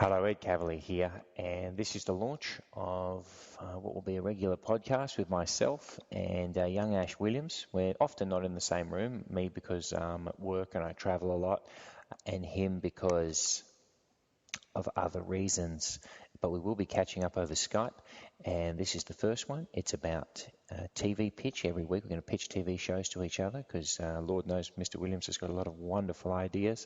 Hello, Ed Cavalier here, and this is the launch of what will be a regular podcast with myself and young Ash Williams. We're often not in the same room, me because I'm at work and I travel a lot, and him because of other reasons. But we will be catching up over Skype, and this is the first one. It's about TV pitch. Every week we're going to pitch TV shows to each other because Lord knows Mr. Williams has got a lot of wonderful ideas.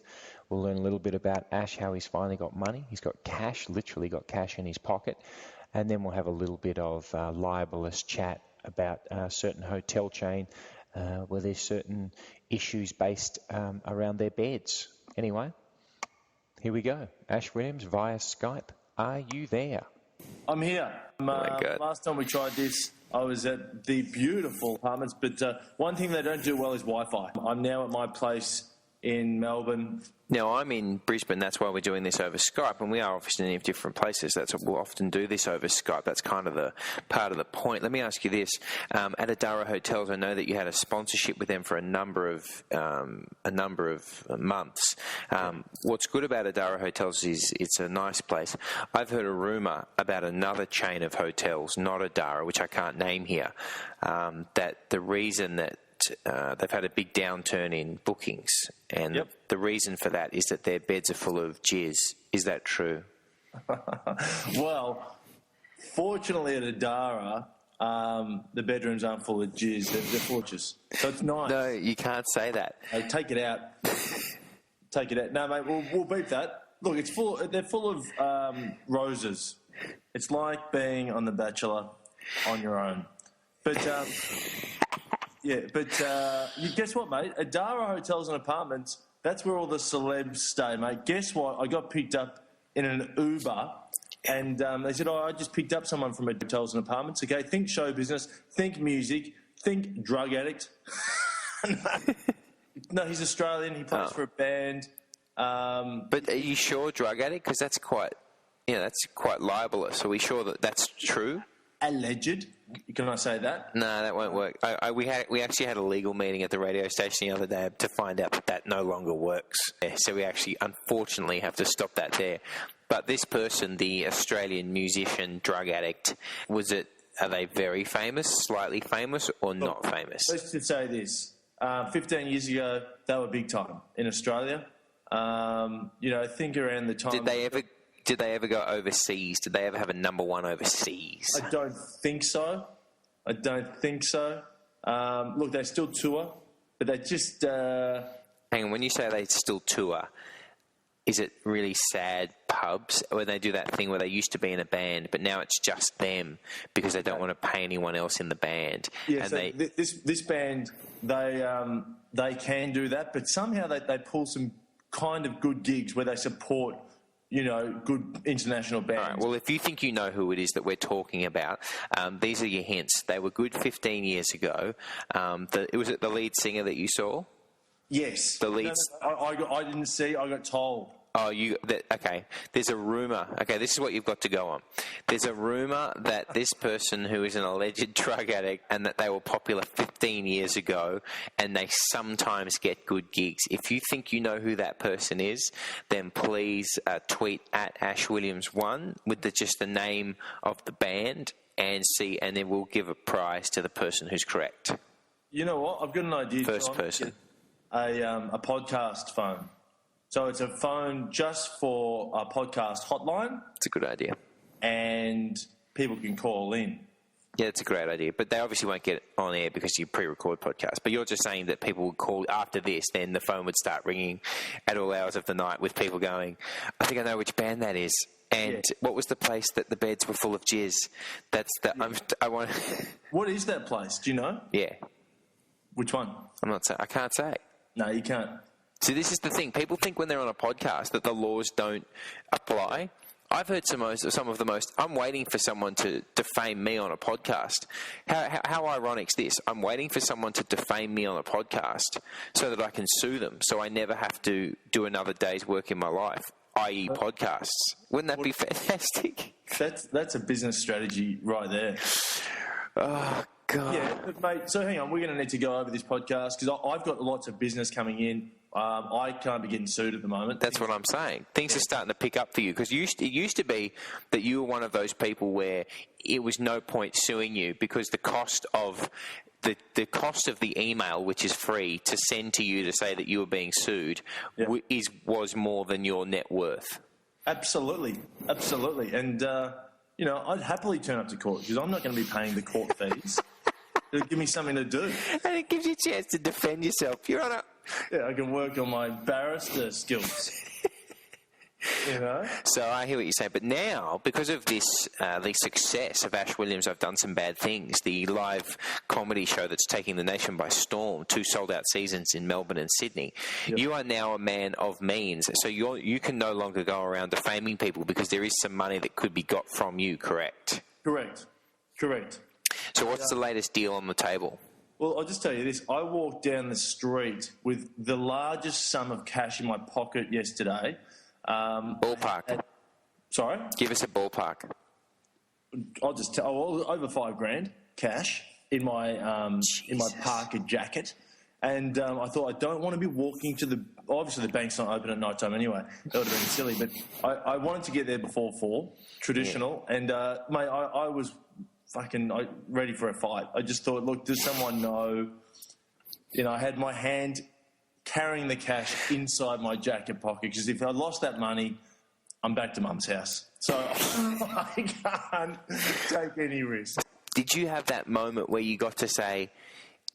We'll learn a little bit about Ash, how he's finally got money. He's got cash, literally got cash in his pocket. And then we'll have a little bit of libelous chat about a certain hotel chain where there's certain issues based around their beds. Anyway, here we go. Ash Williams via Skype. Are you there? I'm here. Last time we tried this, I was at the beautiful apartments, but one thing they don't do well is Wi-Fi. I'm now at my place in Melbourne. Now, I'm in Brisbane. That's why we're doing this over Skype, and we are obviously in different places. That's what we'll often do this over Skype. That's kind of the part of the point. Let me ask you this. At Adara Hotels, I know that you had a sponsorship with them for a number of months. What's good about Adara Hotels is it's a nice place. I've heard a rumour about another chain of hotels, not Adara, which I can't name here, that the reason that they've had a big downturn in bookings, and the reason for that is that their beds are full of jizz. Is that true? Well, fortunately at Adara, the bedrooms aren't full of jizz. They're full of jizz. So it's nice. No, you can't say that. Hey, take it out. Take it out. No, mate, we'll beat that. Look, they're full of roses. It's like being on The Bachelor on your own. But... yeah, but guess what, mate? Adara Hotels and Apartments, that's where all the celebs stay, mate. Guess what? I got picked up in an Uber, and they said, I just picked up someone from Hotels and Apartments. Okay, think show business, think music, think drug addict. No, he's Australian. He plays for a band. But are you sure drug addict? Because that's quite libelous. Are we sure that that's true? Alleged. Can I say that? No, that won't work. We actually had a legal meeting at the radio station the other day to find out that no longer works. So we actually, unfortunately, have to stop that there. But this person, the Australian musician, drug addict, are they very famous, slightly famous, or not famous? Let's just say this. 15 years ago, they were big time in Australia. I think around the time... Did they ever go overseas? Did they ever have a number one overseas? I don't think so. Look, they still tour, but they just... Hang on, when you say they still tour, is it really sad pubs where they do that thing where they used to be in a band, but now it's just them because they don't want to pay anyone else in the band? Yeah, and this band, they can do that, but somehow they pull some kind of good gigs where they support... good international bands. All right, well, if you think you know who it is that we're talking about, these are your hints. They were good 15 years ago. Was it the lead singer that you saw? Yes. The lead... I didn't see. I got told. Oh, okay. There's a rumour. Okay, this is what you've got to go on. There's a rumour that this person who is an alleged drug addict and that they were popular 15 years ago and they sometimes get good gigs. If you think you know who that person is, then please tweet at AshWilliams1 with just the name of the band and then we'll give a prize to the person who's correct. You know what? I've got an idea. First person. A podcast phone. So it's a phone just for a podcast hotline. It's a good idea. And people can call in. Yeah, it's a great idea. But they obviously won't get on air because you pre-record podcasts. But you're just saying that people would call after this, then the phone would start ringing at all hours of the night with people going, I think I know which band that is. And What was the place that the beds were full of jizz? That's the... Yeah. What is that place? Do you know? Yeah. Which one? I can't say. No, you can't. See, this is the thing. People think when they're on a podcast that the laws don't apply. I've heard some of the most... I'm waiting for someone to defame me on a podcast. How ironic is this? I'm waiting for someone to defame me on a podcast so that I can sue them, so I never have to do another day's work in my life, i.e. podcasts. Wouldn't that be fantastic? That's a business strategy right there. Oh, God. Yeah, but mate, so hang on. We're going to need to go over this podcast because I've got lots of business coming in I can't be getting sued at the moment. That's what I'm saying. Things are starting to pick up for you because it used to be that you were one of those people where it was no point suing you because the cost of the cost of the email, which is free, to send to you to say that you were being sued, was more than your net worth. Absolutely, and I'd happily turn up to court because I'm not going to be paying the court fees. It'll give me something to do. And it gives you a chance to defend yourself. Your Honour. Yeah, I can work on my barrister skills. So I hear what you're saying. But now, because of this, the success of Ash Williams, I've Done Some Bad Things, the live comedy show that's taking the nation by storm, 2 sold-out seasons in Melbourne and Sydney, you are now a man of means. So you can no longer go around defaming people because there is some money that could be got from you, correct? Correct. So what's the latest deal on the table? Well, I'll just tell you this. I walked down the street with the largest sum of cash in my pocket yesterday. Ballpark. Sorry? Give us a ballpark. I'll just tell over $5,000 cash in my parka jacket. And I thought, I don't want to be walking to obviously the bank's not open at night time anyway. That would have been silly. But I wanted to get there before 4, traditional. Yeah. And, mate, I was fucking ready for a fight. I just thought, look, does someone know? I had my hand carrying the cash inside my jacket pocket because if I lost that money, I'm back to Mum's house. So I can't take any risk. Did you have that moment where you got to say,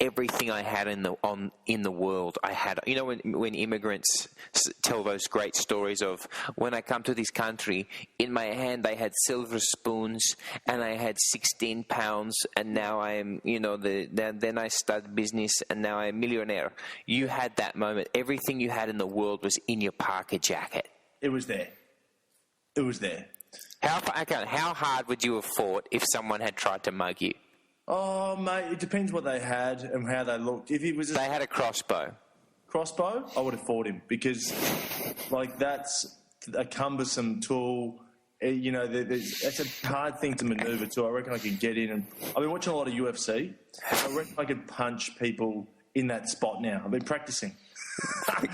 everything I had in the world, I had? When immigrants tell those great stories of, when I come to this country, in my hand I had silver spoons and I had 16 pounds, and now I am, then I started business and now I'm a millionaire. You had that moment. Everything you had in the world was in your parka jacket. It was there. How hard would you have fought if someone had tried to mug you? Oh, mate, it depends what they had and how they looked. If he was they had a crossbow. Crossbow? I would have fought him because, that's a cumbersome tool. That's a hard thing to manoeuvre too. I reckon I could get in and... I've been watching a lot of UFC. I reckon I could punch people in that spot now. I've been practicing.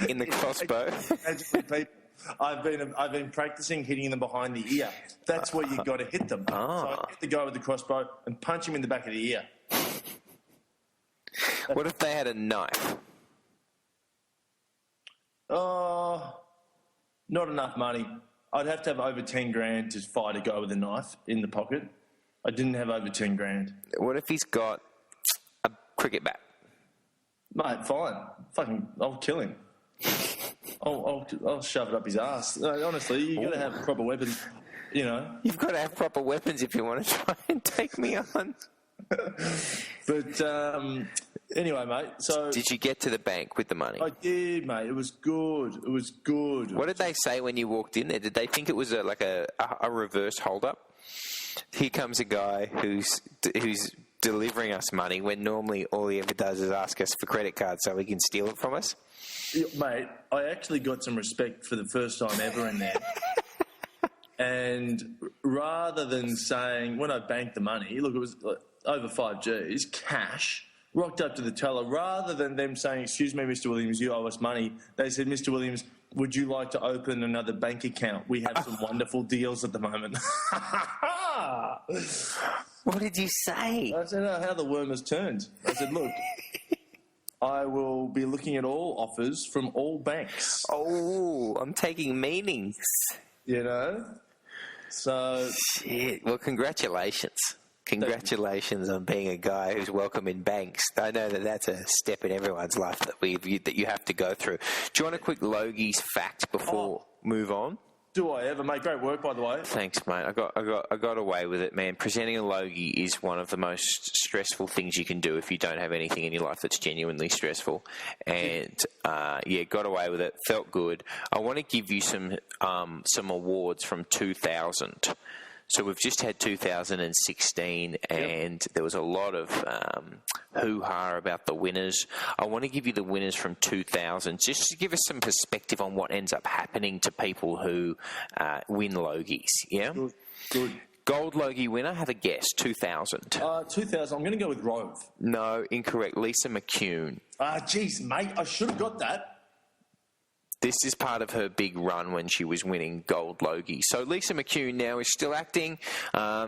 In the crossbow? I've been practicing hitting them behind the ear. That's where you got to hit them. So I hit the guy with the crossbow and punch him in the back of the ear. What if they had a knife? Oh, not enough money. I'd have to have over 10 grand to fight a guy with a knife in the pocket. I didn't have over 10 grand. What if he's got a cricket bat? Mate, fine. I'll kill him. I'll shove it up his ass. No, honestly, you got to have proper weapons. You've got to have proper weapons if you want to try and take me on. But anyway, mate. So did you get to the bank with the money? I did, mate. It was good. What did they say when you walked in there? Did they think it was a reverse hold-up? Here comes a guy who's delivering us money when normally all he ever does is ask us for credit cards so he can steal it from us. Mate, I actually got some respect for the first time ever in there. And rather than saying, when I banked the money, look, it was over 5 G's, cash, rocked up to the teller, rather than them saying, excuse me, Mr. Williams, you owe us money, they said, Mr. Williams, would you like to open another bank account? We have some wonderful deals at the moment. What did you say? I said, how the worm has turned. I said, look, I will be looking at all offers from all banks. Oh, I'm taking meanings. So... Shit. Well, congratulations. Congratulations on being a guy who's welcome in banks. I know that's a step in everyone's life that you have to go through. Do you want a quick Logie's fact before move on? Do I ever? Mate, great work, by the way. Thanks, mate. I got away with it, man. Presenting a Logie is one of the most stressful things you can do if you don't have anything in your life that's genuinely stressful. And, got away with it. Felt good. I want to give you some awards from 2000. So we've just had 2016, and there was a lot of hoo-ha about the winners. I want to give you the winners from 2000, just to give us some perspective on what ends up happening to people who win Logies, yeah? Good. Gold Logie winner, have a guess, 2000. 2000, I'm going to go with Rove. No, incorrect. Lisa McCune. Jeez, mate, I should have got that. This is part of her big run when she was winning gold Logie. So Lisa McCune now is still acting.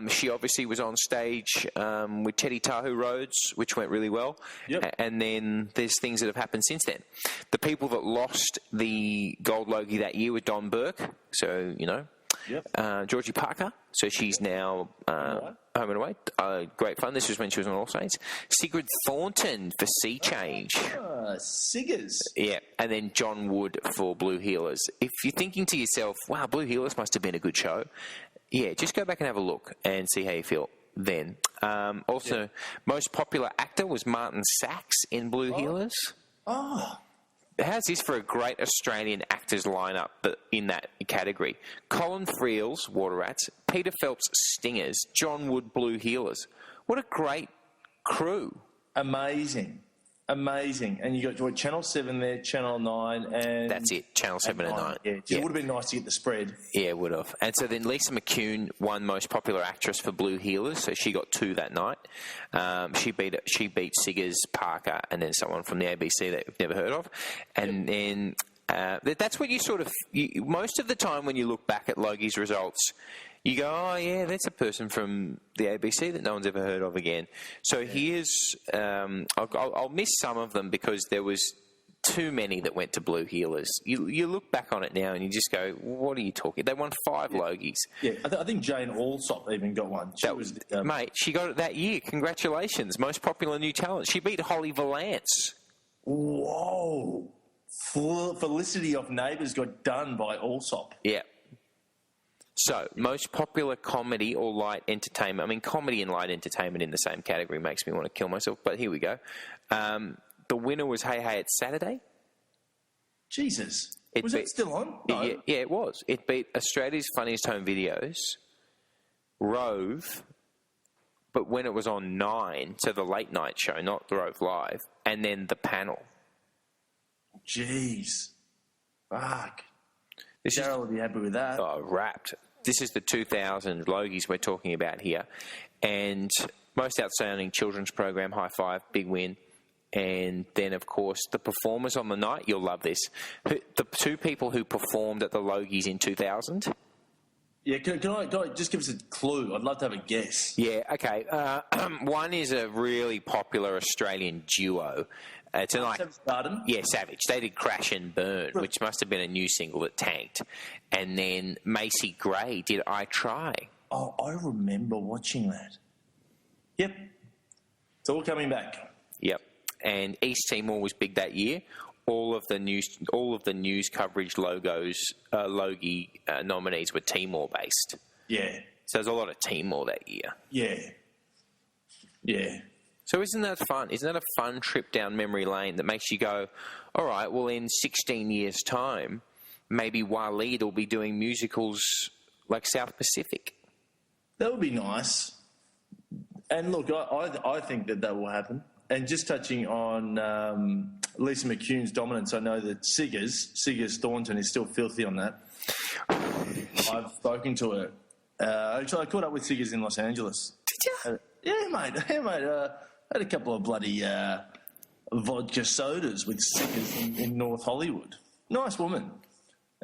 She obviously was on stage with Teddy Tahu Rhodes, which went really well. Yep. And then there's things that have happened since then. The people that lost the gold Logie that year were Don Burke, so, you know, Yep. Georgie Parker, so she's now home and away. Great fun. This was when she was on All Saints. Sigrid Thornton for Sea Change. Siggers. Yeah, and then John Wood for Blue Healers. If you're thinking to yourself, wow, Blue Healers must have been a good show, yeah, just go back and have a look and see how you feel then. Also, most popular actor was Martin Sachs in Blue Healers. Oh. How's this for a great Australian actors lineup but in that category? Colin Friels, Water Rats, Peter Phelps, Stingers, John Wood, Blue Healers. What a great crew. Amazing. And you got Channel 7 there, Channel 9, and... That's it, Channel 7 and 9. Yeah, it would have been nice to get the spread. Yeah, it would have. And so then Lisa McCune won Most Popular Actress for Blue Healers, so she got 2 that night. She beat Siggers, Parker, and then someone from the ABC that we've never heard of. And then that's what you sort of... most of the time when you look back at Logie's results, you go, oh, yeah, that's a person from the ABC that no one's ever heard of again. So here's... I'll miss some of them because there was too many that went to Blue Healers. You look back on it now and you just go, what are you talking? They won 5 Logies. Yeah, I think Jane Alsop even got one. Mate, she got it that year. Congratulations. Most popular new talent. She beat Holly Valance. Whoa. Felicity of Neighbours got done by Alsop. Yeah. So, most popular comedy or light entertainment. I mean, comedy and light entertainment in the same category makes me want to kill myself, but here we go. The winner was Hey Hey It's Saturday. Jesus. Was it still on? No. Yeah, it was. It beat Australia's Funniest Home Videos, Rove, but when it was on 9, so the late night show, not the Rove Live, and then The Panel. Jeez. Fuck. Daryl would be happy with that. Oh, wrapped. This is the 2000 Logies we're talking about here. And most outstanding children's program, High Five, big win. And then, of course, the performers on the night, you'll love this. The 2 people who performed at the Logies in 2000. Yeah, can I just give us a clue? I'd love to have a guess. Yeah, okay. One is a really popular Australian duo. It's Savage Garden? Yeah, Savage. They did Crash and Burn, which must have been a new single that tanked. And then Macy Gray did I Try. Oh, I remember watching that. Yep. It's all coming back. Yep. And East Timor was big that year. All of the news coverage Logie nominees were Timor based. Yeah. So there's a lot of Timor that year. Yeah. Yeah. So isn't that fun? Isn't that a fun trip down memory lane that makes you go, all right, well, in 16 years' time, maybe Waleed will be doing musicals like South Pacific? That would be nice. And look, I think that will happen. And just touching on Lisa McCune's dominance, I know that Siggers Thornton is still filthy on that. I've spoken to her. Actually, I caught up with Siggers in Los Angeles. Did you? Yeah, mate. I had a couple of bloody vodka sodas with Siggers in North Hollywood. Nice woman.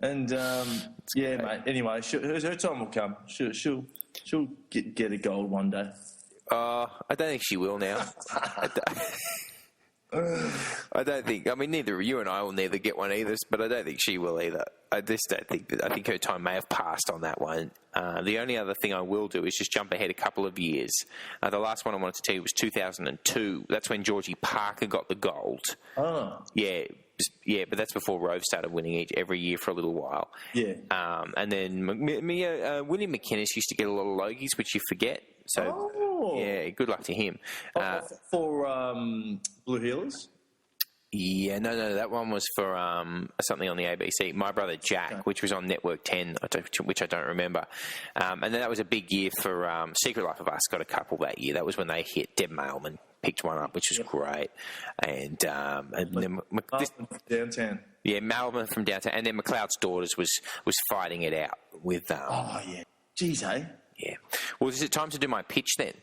And, yeah, mate. Anyway, her time will come. She'll get a gold one day. I don't think she will now. I don't think. I mean, neither you and I will neither get one either, but I don't think she will either. I just don't think that. I think her time may have passed on that one. The only other thing I will do is just jump ahead a couple of years. The last one I wanted to tell you was 2002. That's when Georgie Parker got the gold. Oh. Yeah, but that's before Rove started winning every year for a little while. Yeah. And then William McInnes used to get a lot of Logies, which you forget. So, yeah, good luck to him. For Blue Healers? Yeah, no, that one was for something on the ABC. My Brother Jack, which was on Network 10, which I don't remember. And then that was a big year for Secret Life of Us, got a couple that year. That was when they hit. Deb Mailman picked one up, which was great. And then... Downtown. Yeah, Mailman from Downtown. And then McLeod's Daughters was fighting it out with... oh, yeah. Jeez, eh? Yeah. Well, is it time to do my pitch then?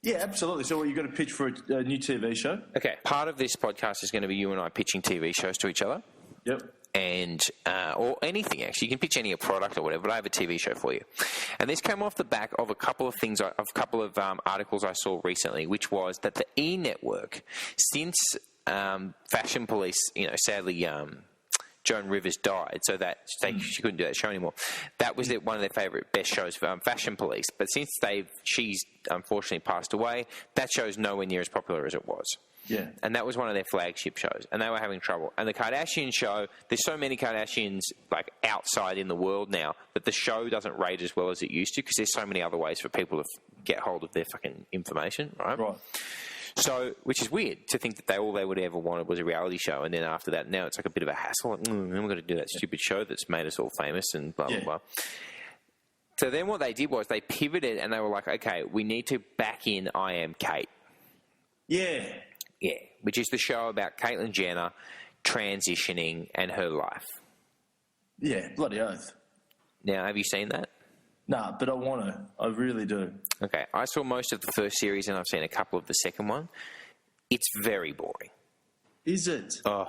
Yeah, absolutely. So you've got to pitch for a new TV show? Okay. Part of this podcast is going to be you and I pitching TV shows to each other. Yep. and or anything actually. You can pitch any product or whatever, but I have a TV show for you. And this came off the back of a couple of things, of a couple of articles I saw recently, which was that the E! Network, since Fashion Police, sadly Joan Rivers died, so that she couldn't do that show anymore. That was one of their favourite, best shows, Fashion Police. But since she's unfortunately passed away, that show's nowhere near as popular as it was. Yeah. And that was one of their flagship shows, and they were having trouble. And the Kardashian show, there's so many Kardashians like outside in the world now that the show doesn't rate as well as it used to because there's so many other ways for people to get hold of their fucking information, right? Right. So, which is weird to think that all they would ever wanted was a reality show, and then after that, now it's like a bit of a hassle. Like, we've got to do that stupid show that's made us all famous and blah, blah, blah. So then what they did was they pivoted and they were like, okay, we need to back in I Am Kate. Yeah. Yeah, which is the show about Caitlyn Jenner transitioning and her life. Yeah, bloody oath. Now, have you seen that? Nah, but I want to. I really do. Okay, I saw most of the first series and I've seen a couple of the second one. It's very boring. Is it? Oh,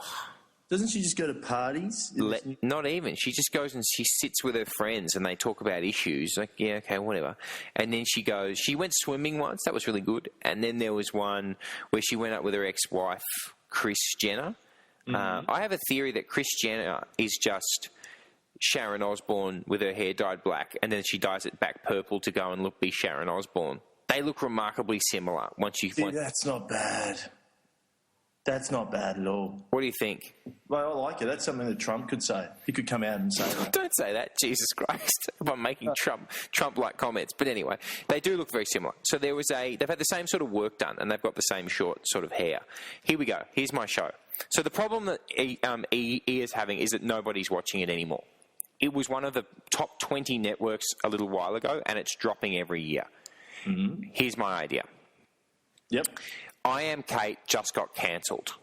Doesn't she just go to parties? not even. She just goes and she sits with her friends and they talk about issues. Like, yeah, okay, whatever. And then she went swimming once. That was really good. And then there was one where she went up with her ex-wife, Kris Jenner. Mm-hmm. I have a theory that Kris Jenner is just Sharon Osbourne with her hair dyed black, and then she dyes it back purple to go and be Sharon Osbourne. They look remarkably similar once you... See, that's not bad. That's not bad at all. What do you think? Well, I like it. That's something that Trump could say. He could come out and say that. Don't say that, Jesus Christ. I'm making Trump-like comments. But anyway, they do look very similar. So they've had the same sort of work done, and they've got the same short sort of hair. Here we go. Here's my show. So the problem that E is having is that nobody's watching it anymore. It was one of the top 20 networks a little while ago, and it's dropping every year. Mm-hmm. Here's my idea. Yep. I Am Kate just got cancelled,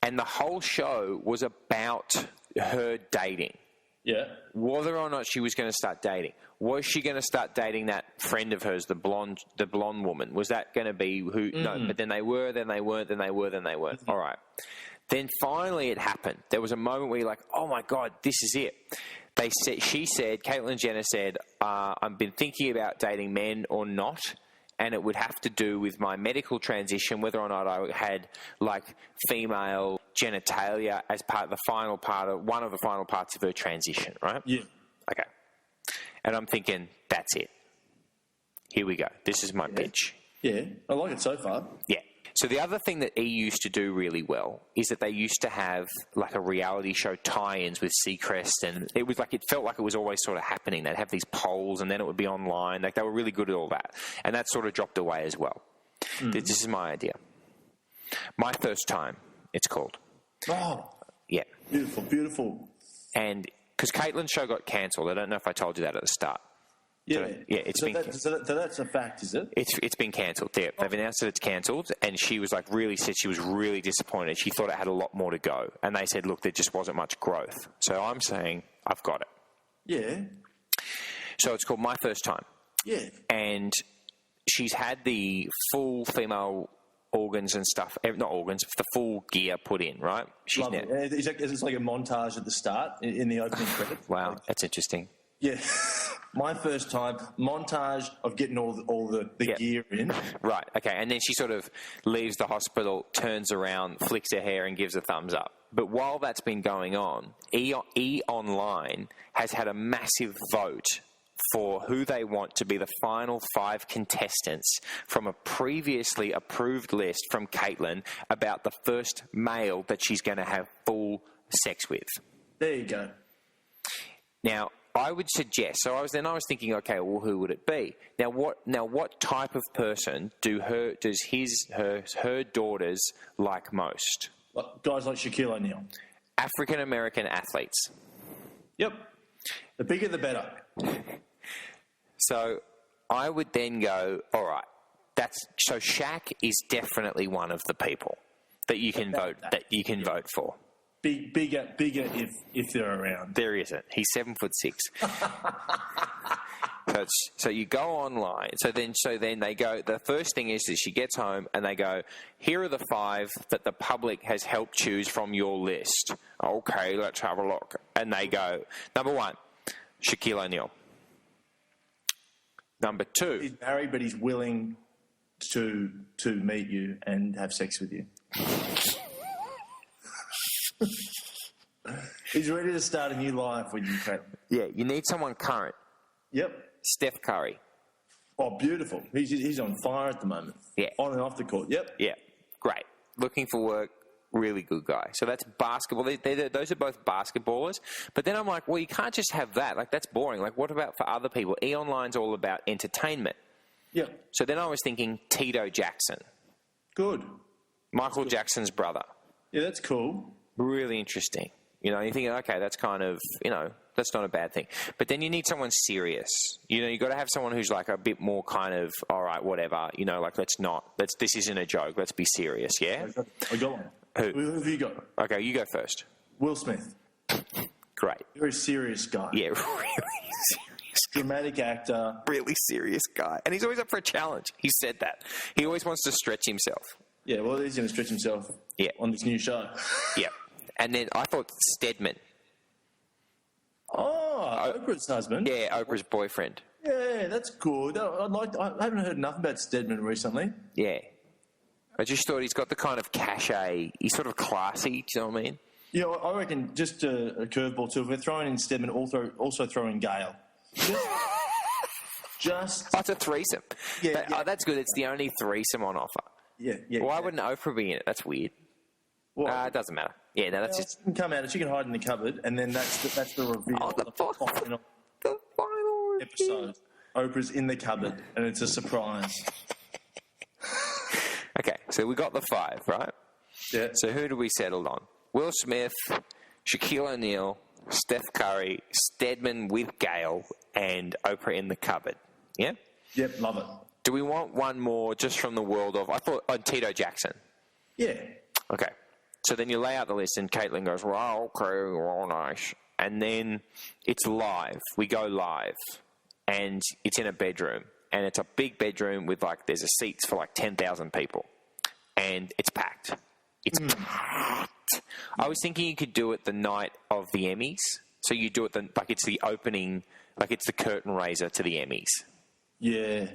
and the whole show was about her dating. Yeah. Whether or not she was going to start dating. Was she going to start dating that friend of hers, the blonde woman? Was that going to be who? Mm-hmm. No, but then they were, then they weren't, then they were, then they weren't. Mm-hmm. All right. Then finally it happened. There was a moment where you're like, oh my God, this is it. Caitlyn Jenner said, I've been thinking about dating men or not, and it would have to do with my medical transition, whether or not I had like female genitalia as part of one of the final parts of her transition, right? Yeah. Okay. And I'm thinking, that's it. Here we go. This is my pitch. Yeah, I like it so far. Yeah. So the other thing that E! used to do really well is that they used to have like a reality show tie-ins with Seacrest, and it felt like it was always sort of happening. They'd have these polls, and then it would be online. Like they were really good at all that, and that sort of dropped away as well. Mm-hmm. This is my idea. My First Time, it's called. Oh, yeah, beautiful, beautiful. And because Caitlyn's show got cancelled, I don't know if I told you that at the start. Yeah, so that's a fact, is it? It's been cancelled. Yeah, they've announced that it's cancelled, and she was she was really disappointed. She thought it had a lot more to go, and they said, look, there just wasn't much growth. So I'm saying I've got it. Yeah. So it's called My First Time. Yeah. And she's had the full female organs and stuff, not organs, the full gear put in, right? Love it. It's like a montage at the start in the opening credits. Wow, that's interesting. Yeah. My First Time, montage of getting all the gear in. Right, okay. And then she sort of leaves the hospital, turns around, flicks her hair and gives a thumbs up. But while that's been going on, E! Online has had a massive vote for who they want to be the final 5 contestants from a previously approved list from Caitlyn about the first male that she's going to have full sex with. There you go. Now, I would suggest. So I was thinking, okay, well, who would it be? Now, what type of person does her daughters like most? Guys like Shaquille O'Neal. African American athletes. Yep. The bigger, the better. So I would then go, all right. So Shaq is definitely one of the people that you can vote for. Bigger if they're around. There isn't. He's 7'6". So So you go online. So then they go. The first thing is that she gets home and they go, here are the 5 that the public has helped choose from your list. Okay, let's have a look. And they go, number 1, Shaquille O'Neal. Number 2. He's married, but he's willing to meet you and have sex with you. He's ready to start a new life with you, Caitlin. Yeah, you need someone current. Yep. Steph Curry. Oh, beautiful. He's on fire at the moment. Yeah. On and off the court. Yep. Yeah, great. Looking for work, really good guy. So that's basketball. Those are both basketballers. But then I'm like, well, you can't just have that. Like, that's boring. Like, what about for other people? E! Online's all about entertainment. Yep. So then I was thinking Tito Jackson. Good. Michael Jackson's brother. Yeah, that's cool. Really interesting. You know, you're thinking, okay, that's kind of, you know, that's not a bad thing. But then you need someone serious. You know, you got to have someone who's like a bit more kind of, all right, whatever. You know, like, this isn't a joke. Let's be serious, yeah? I got one. Who have you got? Okay, you go first. Will Smith. Great. You're a serious guy. Yeah, really serious. Dramatic actor. Really serious guy. And he's always up for a challenge. He said that. He always wants to stretch himself. Yeah, well, he's going to stretch himself on this new show. Yeah. And then I thought Stedman. Oh, Oprah's husband. Yeah, Oprah's boyfriend. Yeah, that's good. I haven't heard enough about Stedman recently. Yeah. I just thought he's got the kind of cachet. He's sort of classy, do you know what I mean? You know, I reckon just a curveball too. If we're throwing in Stedman, also throw in Gale. Just Oh, it's a threesome. Yeah, that's good. It's the only threesome on offer. yeah. Why wouldn't Oprah be in it? That's weird. Well, It doesn't matter. Yeah, no, that's just... she can come out. She can hide in the cupboard, and then that's the reveal Oh, of the final the final episode. Oprah's in the cupboard, and it's a surprise. Okay, so we got the 5, right? Yeah. So who do we settle on? Will Smith, Shaquille O'Neal, Steph Curry, Stedman with Gale, and Oprah in the cupboard. Yeah? Yep, love it. Do we want one more just from the world of... I thought Tito Jackson. Yeah. Okay. So then you lay out the list and Caitlin goes, well, okay, well, nice. And then it's live. We go live. And it's in a bedroom. And it's a big bedroom with there's seats for 10,000 people. And it's packed. It's packed. I was thinking you could do it the night of the Emmys. So you do it it's the opening, it's the curtain raiser to the Emmys. Yeah.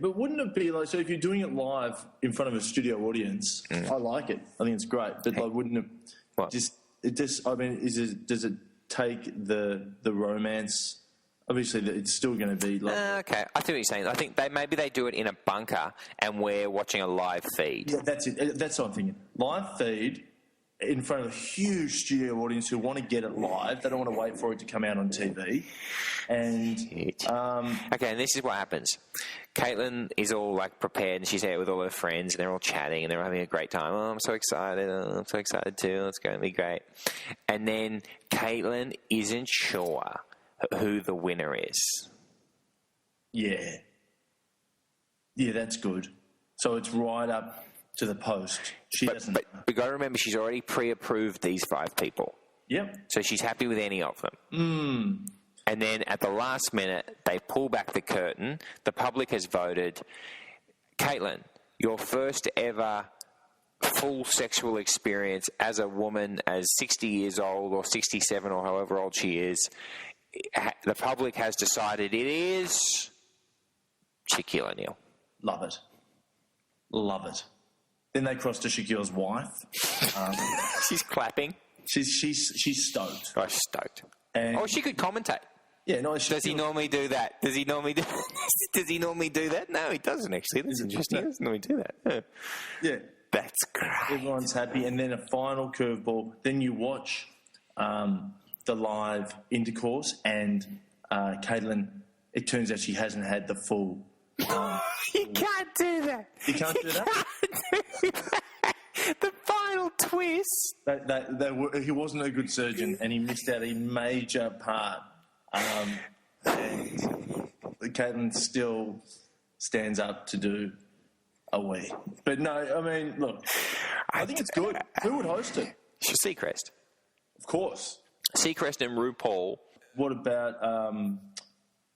But wouldn't it be so if you're doing it live in front of a studio audience, I like it. I think it's great. But wouldn't it What? does it take the romance? Obviously, it's still going to be Okay, I see what you're saying. I think maybe they do it in a bunker and we're watching a live feed. Yeah, that's it. That's what I'm thinking. Live feed in front of a huge studio audience who want to get it live. They don't want to wait for it to come out on TV. And Okay, and this is what happens. Caitlin is all prepared and she's out with all her friends and they're all chatting and they're having a great time. Oh, I'm so excited. Oh, I'm so excited too. It's going to be great. And then Caitlin isn't sure who the winner is. yeah, that's good. So it's right up to the post. She doesn't. But we've got to remember she's already pre-approved these 5 people. Yep. So she's happy with any of them. And then at the last minute, they pull back the curtain. The public has voted. Caitlin, your first ever full sexual experience as a woman, as 60 years old or 67 or however old she is, the public has decided it is Shaquille O'Neal. Love it. Love it. Then they cross to Shaquille's wife. She's clapping. She's stoked. Oh, she's stoked. And She could commentate. yeah, no. Does he normally do that? Does he normally do that? No, he doesn't actually. That's interesting. He doesn't normally do that. Yeah. That's great. Everyone's happy, and then a final curveball. Then you watch the live intercourse, and Caitlin. It turns out she hasn't had the full. You can't do that. You can't do that. The final twist. He wasn't a good surgeon, and he missed out a major part. And Caitlin still stands up to do a wee. But no, I mean, look, I think it's good. Who would host it? Seacrest. Of course. Seacrest and RuPaul. What about, I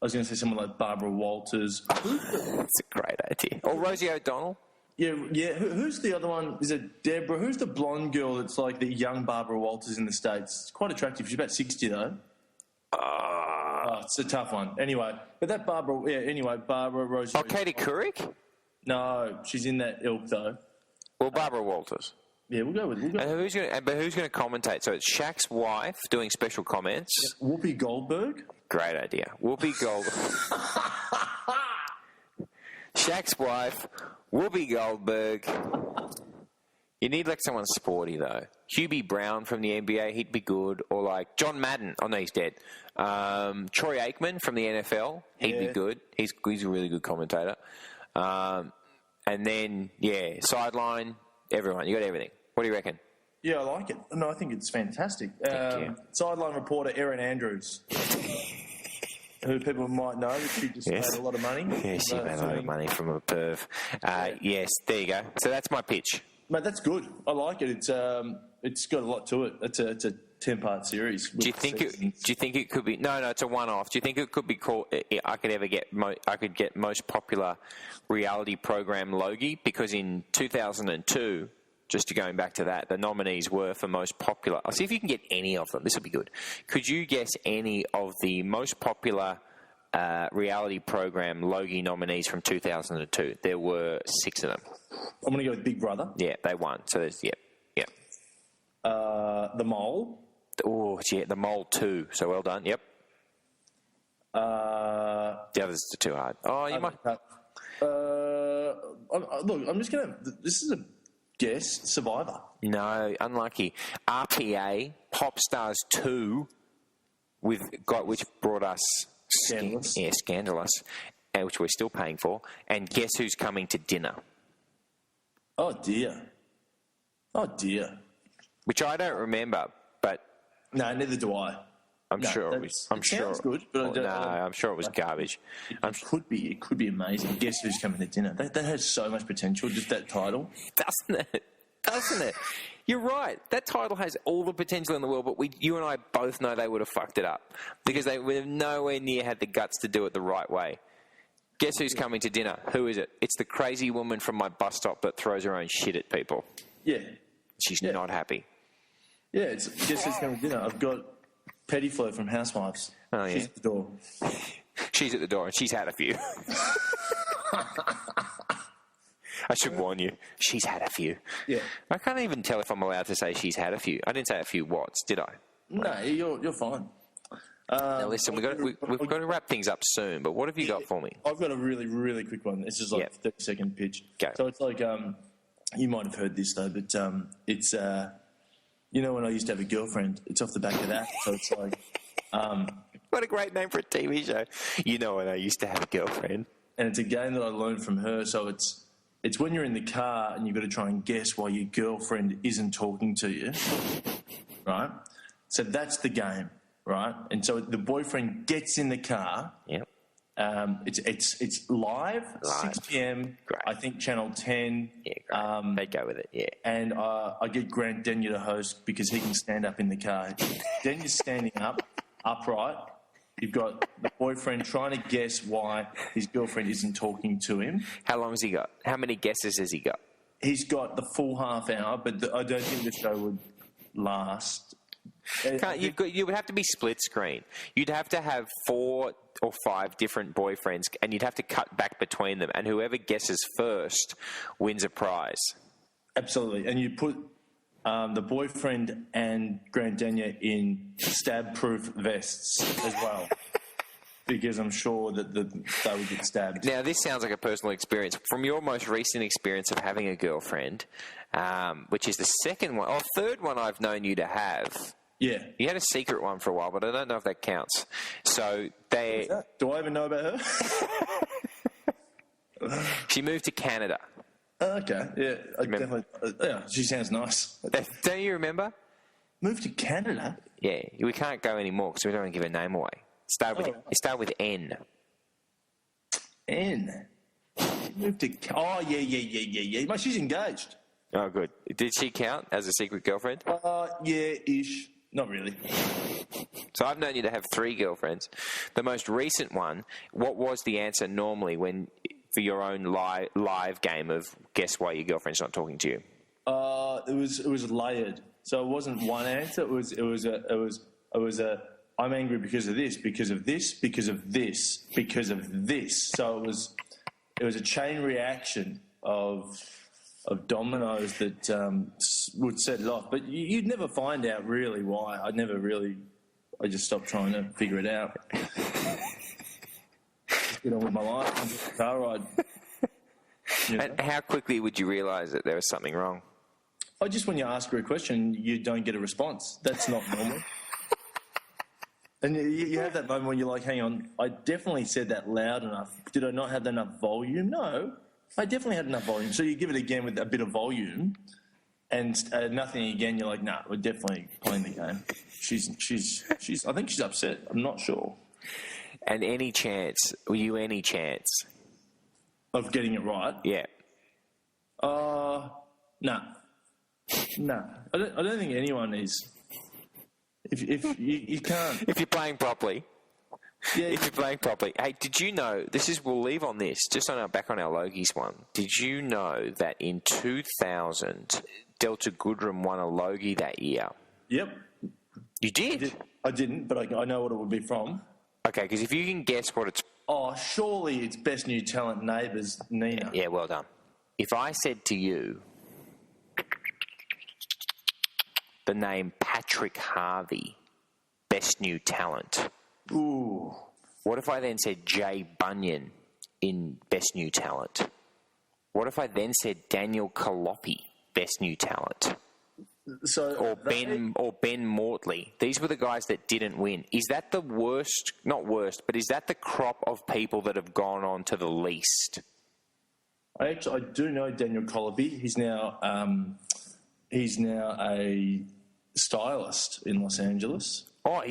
was going to say someone like Barbara Walters. That's a great idea. Or Rosie O'Donnell. Yeah. Who's the other one? Is it Deborah? Who's the blonde girl that's like the young Barbara Walters in the States? It's quite attractive. She's about 60, though. It's a tough one. Anyway, but that Barbara, Barbara Rosie. Oh, Katie Couric? No, she's in that ilk, though. Well, Barbara Walters. Yeah, we'll go. And who's going to commentate? So it's Shaq's wife doing special comments. Whoopi Goldberg. Great idea. Whoopi Goldberg. Shaq's wife, Whoopi Goldberg. You need like someone sporty though. Hubie Brown from the NBA, he'd be good. Or like John Madden. Oh no, he's dead. Troy Aikman from the NFL, he'd be good. He's a really good commentator. And then sideline, everyone. You got everything. What do you reckon? Yeah, I like it. No, I think it's fantastic. Thank you. Sideline reporter Erin Andrews, who people might know. She just made a lot of money. Yeah, she made a lot of money from a perv. Yes, there you go. So that's my pitch. Mate, that's good. I like it. It's got a lot to it. It's a 10-part series. Do you think it could be? No, it's a one-off. Do you think it could be called? I could get most popular reality program Logie, because in 2002. Just going back to that, the nominees were for most popular. I'll see if you can get any of them. This will be good. Could you guess any of the most popular reality program Logie nominees from 2002? There were 6 of them. I'm going to go with Big Brother. Yeah, they won. So there's, yeah. The Mole. Oh, yeah, The Mole 2. So well done. Yep. The others are too hard. Oh, you might. Look, I'm just going to. This is a guess. Survivor. No, unlucky. RPA, Pop Stars 2, which brought us Scandalous. Scandalous, which we're still paying for. And Guess Who's Coming to Dinner? Oh dear. Which I don't remember, but No, neither do I. I'm sure it was. I'm sure. Sounds good, but I'm sure it was garbage. It could be amazing. Guess Who's Coming to Dinner? That has so much potential. Just that title. Doesn't it? You're right. That title has all the potential in the world, but you and I both know they would have fucked it up because they would have nowhere near had the guts to do it the right way. Guess Who's Coming to Dinner? Who is it? It's the crazy woman from my bus stop that throws her own shit at people. Yeah. She's not happy. Yeah, it's Guess Who's Coming to Dinner. I've got Petty Flo from Housewives. Oh, yeah. She's at the door. She's at the door and she's had a few. I should warn you, she's had a few. Yeah. I can't even tell if I'm allowed to say she's had a few. I didn't say a few watts, did I? No, you're fine. Now listen, we've got to wrap things up soon, but what have you got for me? I've got a really, really quick one. This is like a 30-second pitch. Go. So it's like, you might have heard this though, but it's, when I used to have a girlfriend, it's off the back of that. So it's like... What a great name for a TV show. When I used to have a girlfriend. And it's a game that I learned from her, so it's when you're in the car and you've got to try and guess why your girlfriend isn't talking to you, right? So that's the game, right? And so the boyfriend gets in the car. Yep. It's live, 6 p.m. Great. I think Channel 10. Yeah, great. They go with it, yeah. And I get Grant Denyer to host because he can stand up in the car. Denyer's standing up, upright. You've got the boyfriend trying to guess why his girlfriend isn't talking to him. How long has he got? How many guesses has he got? He's got the full half hour, but I don't think the show would last. You would have to be split screen. You'd have to have 4 or 5 different boyfriends, and you'd have to cut back between them, and whoever guesses first wins a prize. Absolutely. And you put the boyfriend and Grant Denyer in stab-proof vests as well, because I'm sure that they would get stabbed. Now, this sounds like a personal experience. From your most recent experience of having a girlfriend, which is the third one I've known you to have. Yeah. You had a secret one for a while, but I don't know if that counts. So Do I even know about her? She moved to Canada. Okay, yeah, definitely. Yeah, she sounds nice. Don't you remember? Moved to Canada? Yeah, we can't go anymore because we don't want to give her name away. It started with N. N? She moved to... yeah. Mate, she's engaged. Oh, good. Did she count as a secret girlfriend? Yeah, ish. Not really. So I've known you to have 3 girlfriends. The most recent one, what was the answer normally for your own live game of guess why your girlfriend's not talking to you? It was layered. So it wasn't one answer. It was a I'm angry because of this, because of this, because of this, because of this. So it was a chain reaction of dominoes that would set it off. But you'd never find out really why. I just stopped trying to figure it out. Just get on with my life and just car ride. You know? And how quickly would you realise that there was something wrong? Just when you ask her a question, you don't get a response. That's not normal. And you have that moment when you're like, hang on, I definitely said that loud enough. Did I not have enough volume? No, I definitely had enough volume. So you give it again with a bit of volume and nothing again. You're like, nah, we're definitely playing the game. I think she's upset. I'm not sure. And any chance Of getting it right? Yeah. No. I don't think anyone is. If you can't. If you're playing properly. Yeah. If you're playing properly. Hey, did you know, we'll leave on this, just back on our Logies one. Did you know that in 2000, Delta Goodrem won a Logie that year? Yep. You did? I didn't, but I know what it would be from. Okay, because if you can guess what it's... Oh, surely it's Best New Talent Neighbours, Nina. Yeah, well done. If I said to you the name Patrick Harvey, Best New Talent. Ooh. What if I then said Jay Bunyan in Best New Talent? What if I then said Daniel Kalopi, Best New Talent? Or Ben Mortley? These were the guys that didn't win. Is that the worst? Not worst, but is that the crop of people that have gone on to the least? I do know Daniel Kalopi. He's now a stylist in Los Angeles. Oh,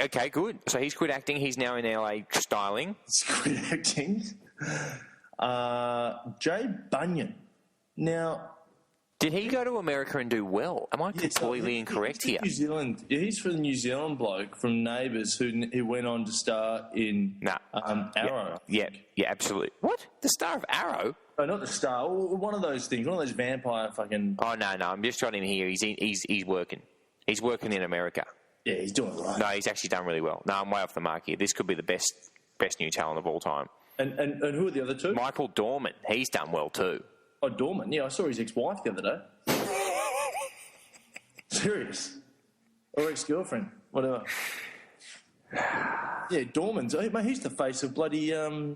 okay, good. So he's quit acting. He's now in LA styling. He's quit acting. Jay Bunyan. Now, did he go to America and do well? Am I completely incorrect here? New Zealand. Yeah, he's from the New Zealand bloke from Neighbours who went on to star in Arrow. Yeah, absolutely. What? The star of Arrow? Oh, not the star. One of those things. One of those vampire fucking. Oh no! I'm just trying him here. He's working. He's working in America. Yeah, he's doing it right. No, he's actually done really well. No, I'm way off the mark here. This could be the best new talent of all time. And who are the other two? Michael Dorman. He's done well too. Oh, Dorman. Yeah, I saw his ex-wife the other day. Serious. Or ex-girlfriend. Whatever. Yeah, Dorman's. Mate, he's the face of bloody... of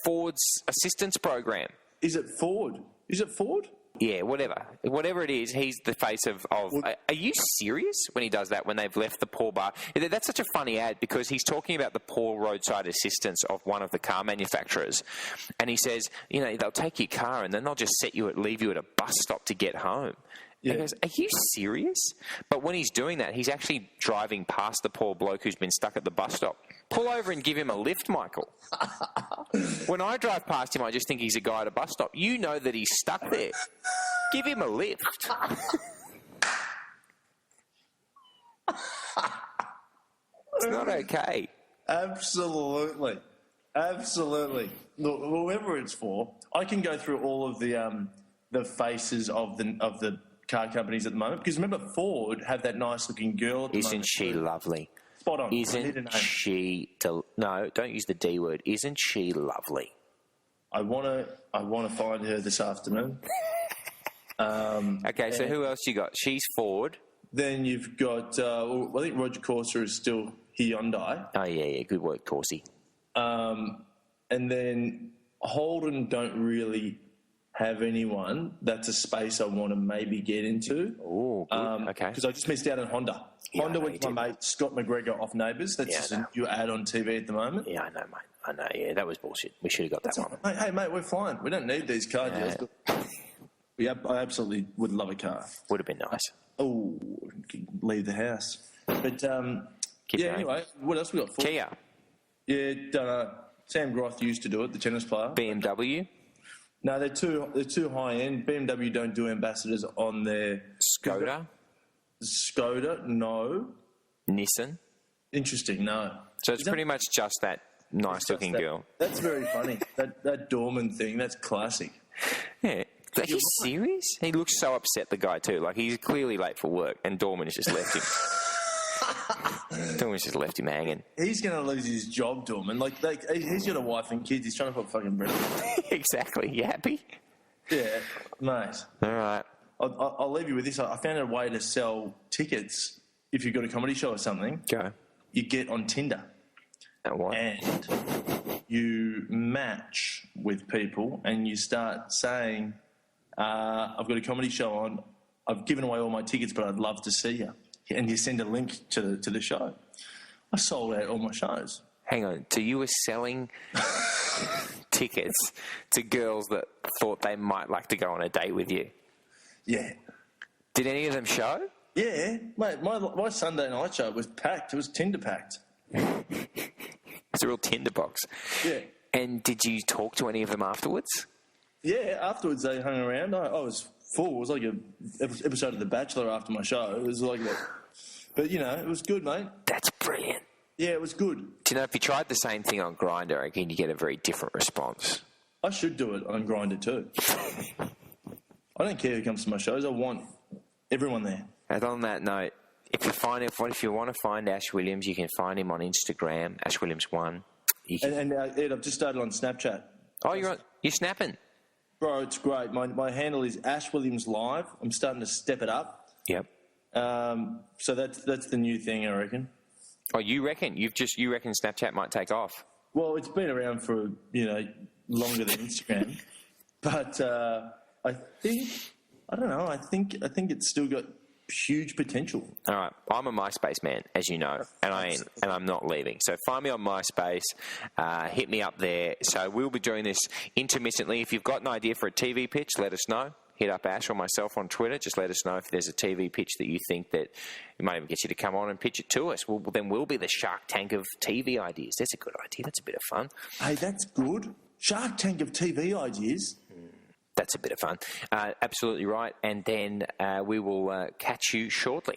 Ford's assistance program. Is it Ford? Yeah, whatever it is, he's the face of. Are you serious when he does that? When they've left the poor bar, that's such a funny ad because he's talking about the poor roadside assistance of one of the car manufacturers, and he says, they'll take your car and then they'll just leave you at a bus stop to get home. Yeah. He goes, are you serious? But when he's doing that, he's actually driving past the poor bloke who's been stuck at the bus stop. Pull over and give him a lift, Michael. When I drive past him, I just think he's a guy at a bus stop. You know that he's stuck there. Give him a lift. It's not okay. Absolutely. Look, whoever it's for, I can go through all of the faces of the car companies at the moment because remember Ford have that nice looking girl at the moment. Isn't she lovely? Spot on. Isn't she? No, don't use the D word. Isn't she lovely? I want to find her this afternoon. Okay, so who else you got? She's Ford. Then you've got. I think Roger Corser is still Hyundai. Oh yeah, good work, Corsi. And then Holden don't really have anyone. That's a space I want to maybe get into. Oh, good. Okay. Because I just missed out on Honda. Yeah, Honda went to my mate Scott McGregor off Neighbours. That's just a new ad on TV at the moment. Yeah, I know, mate. I know. Yeah, that was bullshit. We should have got that one. Hey, mate, we're flying. We don't need these car deals. I absolutely would love a car. Would have been nice. Oh, leave the house. But anyway, what else we got? Kia. Yeah, Sam Groth used to do it. The tennis player. BMW. No, they're too high end. BMW don't do ambassadors on their Skoda. Skoda, no. Nissan. Interesting, no. So it's pretty much just that nice-looking girl. That's very funny. that Dorman thing, that's classic. Yeah. Like, he's serious? He looks so upset, the guy, too. Like, he's clearly late for work, and Dorman has just left him. Dorman's just left him hanging. He's going to lose his job, Dorman. Like, he's got a wife and kids. He's trying to put fucking bread on. Exactly. You happy? Yeah, mate. All right. I'll leave you with this. I found a way to sell tickets if you've got a comedy show or something. Go. You get on Tinder. And what? And you match with people and you start saying, I've got a comedy show on. I've given away all my tickets, but I'd love to see you. And you send a link to the show. I sold out all my shows. Hang on. So you were selling tickets to girls that thought they might like to go on a date with you? Yeah. Did any of them show? Yeah. Mate, my Sunday night show was packed. It was Tinder packed. It's a real tinderbox. Yeah. And did you talk to any of them afterwards? Yeah, afterwards they hung around. I was full. It was like an episode of The Bachelor after my show. It was like that. But, it was good, mate. That's brilliant. Yeah, it was good. Do you know, if you tried the same thing on Grindr, I reckon you get a very different response. I should do it on Grindr too. I don't care who comes to my shows. I want everyone there. And on that note, if you want to find Ash Williams, you can find him on Instagram, AshWilliams1. And Ed, I've just started on Snapchat. Oh, you're snapping? Bro, it's great. My handle is Ash Williams Live. I'm starting to step it up. Yep. So that's the new thing, I reckon. Oh, you reckon? You reckon Snapchat might take off? Well, it's been around for longer than Instagram, but I don't know. I think it's still got huge potential. All right, I'm a MySpace man, as you know, and I'm not leaving. So find me on MySpace, hit me up there. So we'll be doing this intermittently. If you've got an idea for a TV pitch, let us know. Hit up Ash or myself on Twitter. Just let us know if there's a TV pitch that you think that it might even get you to come on and pitch it to us. Then we'll be the Shark Tank of TV ideas. That's a good idea. That's a bit of fun. Hey, that's good. Shark Tank of TV ideas. That's a bit of fun. Absolutely right. And then we will catch you shortly.